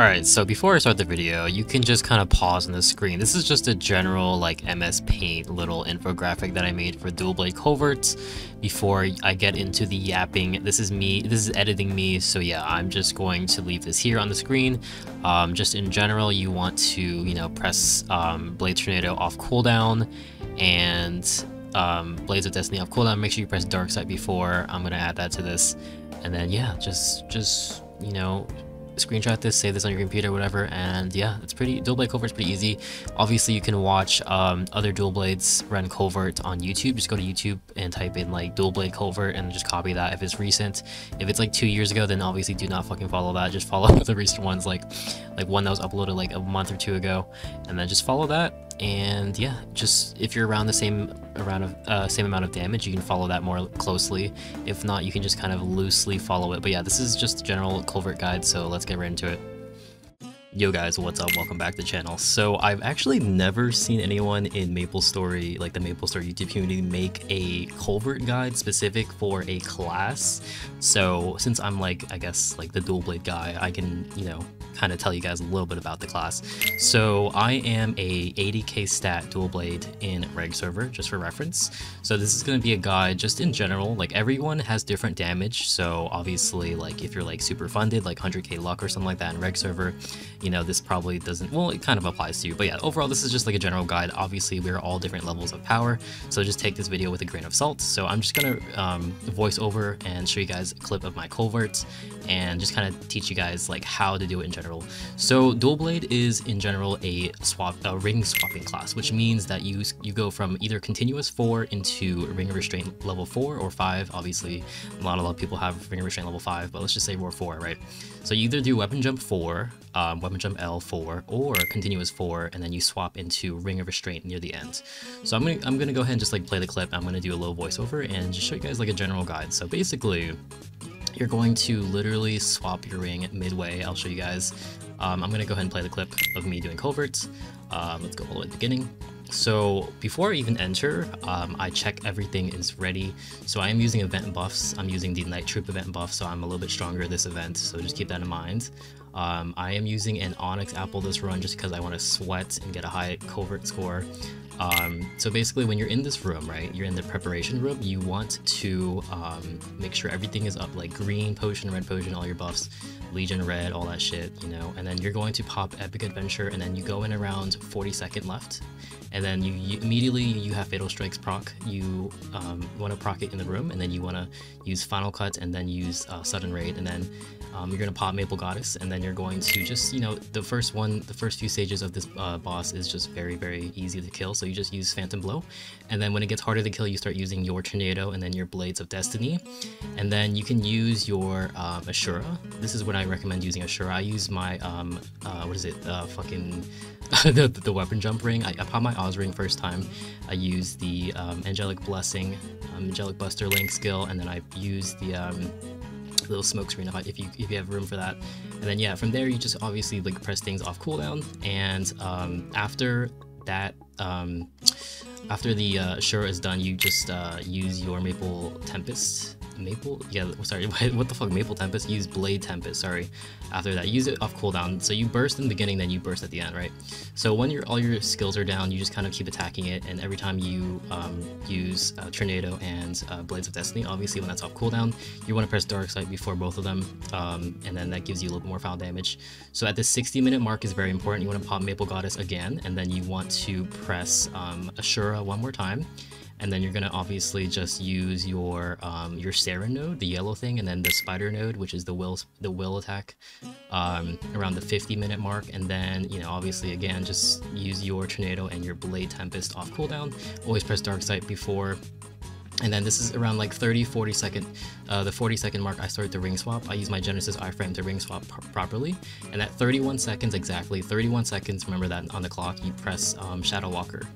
Alright, so before I start the video, you can just kind of pause on the screen. This is just a general like MS Paint little infographic that I made for dual blade culverts. Before I get into the yapping, this is editing me, so yeah, I'm just going to leave this here on the screen. Just in general, you want to, press Blade Tornado off cooldown and Blades of Destiny off cooldown. Make sure you press Dark Side before. I'm gonna add that to this, and then yeah, just screenshot this, save this on your computer, whatever, and yeah, it's dual blade culvert's pretty easy. Obviously you can watch other dual blades run culvert on YouTube. Just go to YouTube and type in like dual blade culvert and just copy that if it's recent. If it's like 2 years ago, then obviously do not fucking follow that. Just follow the recent ones, like one that was uploaded like a month or two ago, and then just follow that. And yeah, just if you're around the same amount of damage, you can follow that more closely. If not, you can just kind of loosely follow it. But yeah, this is just a general culvert guide, so let's get right into it. Yo guys, what's up? Welcome back to the channel. So I've actually never seen anyone in MapleStory, like the MapleStory YouTube community, make a culvert guide specific for a class. So since I'm like, I guess like the dual blade guy, I can, kind of tell you guys a little bit about the class. So I am a 80k stat dual blade in reg server, just for reference. So this is going to be a guide just in general. Like everyone has different damage, so obviously like if you're like super funded, like 100k luck or something like that in reg server, this probably doesn't, well, it kind of applies to you. But yeah, overall this is just like a general guide. Obviously we're all different levels of power, so just take this video with a grain of salt. So I'm just gonna voice over and show you guys a clip of my culverts and just kind of teach you guys like how to do it in general. So dual blade is in general a ring swapping class, which means that you go from either continuous 4 into ring of restraint level 4 or 5. Obviously a lot of people have ring of restraint level 5, but let's just say we're 4, right? So you either do weapon jump 4, weapon jump L4, or continuous 4, and then you swap into ring of restraint near the end. So I'm gonna go ahead and just like play the clip. I'm gonna do a little voiceover and just show you guys like a general guide. So basically, you're going to literally swap your ring midway. I'll show you guys. I'm gonna go ahead and play the clip of me doing culverts. Let's go all the way to the beginning. So before I even enter, I check everything is ready. So I am using event buffs. I'm using the Night Troop event buff, so I'm a little bit stronger this event, so just keep that in mind. I am using an Onyx apple this run just because I want to sweat and get a high culvert score. So basically when you're in this room, right, you're in the preparation room, you want to make sure everything is up, like green potion, red potion, all your buffs, Legion red, all that shit, and then you're going to pop Epic Adventure, and then you go in around 40-second left, and then you immediately have Fatal Strikes proc. You want to proc it in the room, and then you want to use Final Cut and then use Sudden Raid, and then you're going to pop Maple Goddess, and then you're going to just, the first few stages of this boss is just very, very easy to kill, so you just use Phantom Blow, and then when it gets harder to kill, you start using your Tornado and then your Blades of Destiny, and then you can use your Asura. This is when I recommend using Asura. I use my, the weapon jump ring. I pop my Oz ring first time. I use the Angelic Blessing, Angelic Buster Link skill, and then I use the little smoke screen if you have room for that. And then yeah, from there you just obviously like press things off cooldown, and after that, after the Asura is done, you just use your Maple Tempest. What the fuck, Maple Tempest? Use Blade Tempest, sorry. After that, use it off cooldown. So you burst in the beginning, then you burst at the end, right? So when all your skills are down, you just kind of keep attacking it, and every time you use Tornado and Blades of Destiny, obviously when that's off cooldown, you want to press Dark Side before both of them, and then that gives you a little bit more foul damage. So at the 60-minute mark is very important. You want to pop Maple Goddess again, and then you want to press Asura one more time. And then you're gonna obviously just use your Sarin node, the yellow thing, and then the Spider node, which is the will attack, around the 50-minute mark. And then obviously again just use your Tornado and your Blade Tempest off cooldown. Always press Dark Sight before. And then this is around like 40 second, the 40-second mark, I start the ring swap. I use my Genesis iframe to ring swap properly. And at 31 seconds, exactly 31 seconds, remember that on the clock, you press Shadow Walker.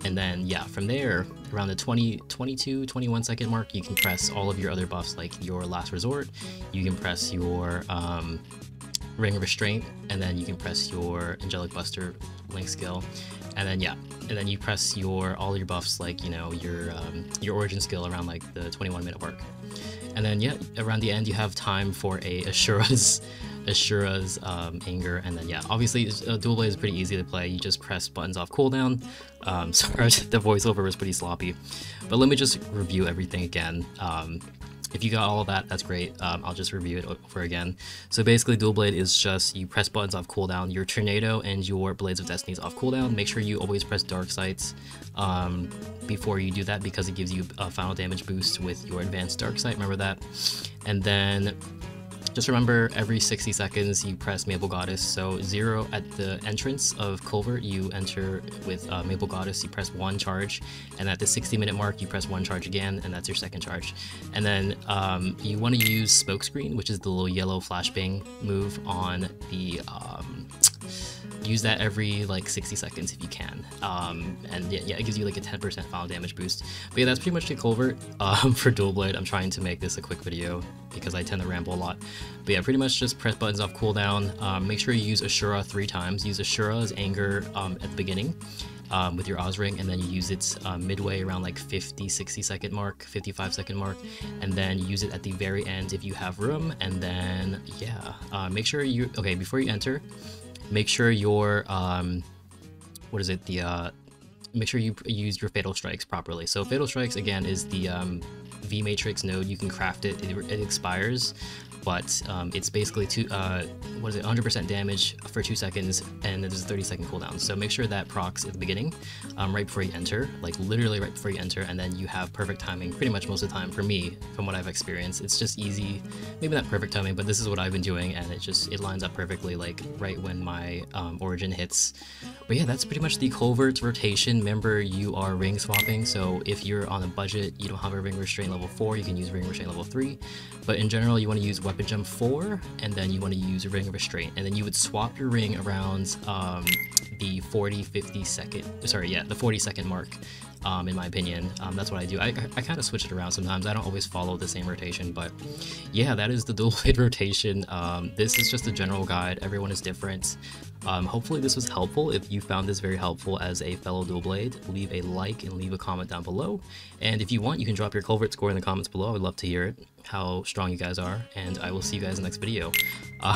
And then yeah, from there around the 21 second mark, you can press all of your other buffs, like your Last Resort, you can press your Ring of Restraint, and then you can press your Angelic Buster Link skill, and then yeah, and then you press all your buffs, like your Origin skill around like the 21-minute mark. And then yeah, around the end you have time for a Asura's anger, and then yeah, obviously dual blade is pretty easy to play. You just press buttons off cooldown. Sorry, the voiceover was pretty sloppy, but let me just review everything again. If you got all of that, that's great. I'll just review it over again. So basically, dual blade is just you press buttons off cooldown. Your tornado and your blades of destiny is off cooldown. Make sure you always press dark sights before you do that, because it gives you a final damage boost with your advanced dark sight. Remember that. And then just remember, every 60 seconds you press Maple Goddess. So 0 at the entrance of Culvert, you enter with Maple Goddess, you press 1 charge, and at the 60-minute mark you press 1 charge again, and that's your second charge. And then you want to use Smokescreen, which is the little yellow flashbang move on the use that every like 60 seconds if you can, and yeah, it gives you like a 10% final damage boost. But yeah, that's pretty much the Culvert for dual blade. I'm trying to make this a quick video because I tend to ramble a lot, but yeah, pretty much just press buttons off cooldown. Make sure you use Asura 3 times. Use Asura's anger at the beginning with your Oz ring, and then you use it midway around like 50-60 second mark, 55-second mark, and then use it at the very end if you have room. And then yeah, make sure you before you enter, make sure your make sure you use your Fatal Strikes properly. So Fatal Strikes again is the V Matrix node. You can craft it. It expires, but it's basically 100% damage for 2 seconds, and there's a 30-second cooldown. So make sure that procs at the beginning, right before you enter, like literally right before you enter, and then you have perfect timing pretty much most of the time. For me, from what I've experienced, it's just easy. Maybe not perfect timing, but this is what I've been doing, and it lines up perfectly, like right when my origin hits. But yeah, that's pretty much the Culvert rotation. Remember, you are ring swapping, so if you're on a budget, you don't have a ring restraint level 4, you can use ring restraint level 3. But in general, you want to use weapon jump 4, and then you want to use ring restraint, and then you would swap your ring around the 40-second mark. In my opinion, that's what I do. I kind of switch it around sometimes. I don't always follow the same rotation, but yeah, that is the dual blade rotation. This is just a general guide. Everyone is different. Hopefully this was helpful. If you found this very helpful as a fellow dual blade, leave a like and leave a comment down below. And if you want, you can drop your Culvert score in the comments below. I would love to hear it, how strong you guys are, and I will see you guys in the next video.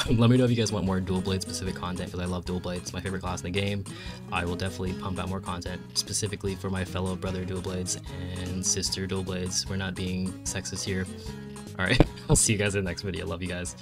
Let me know if you guys want more dual blade specific content, because I love dual blade. It's my favorite class in the game. I will definitely pump out more content specifically for my fellow brother dual blades and sister dual blades. We're not being sexist here. Alright, I'll see you guys in the next video. Love you guys.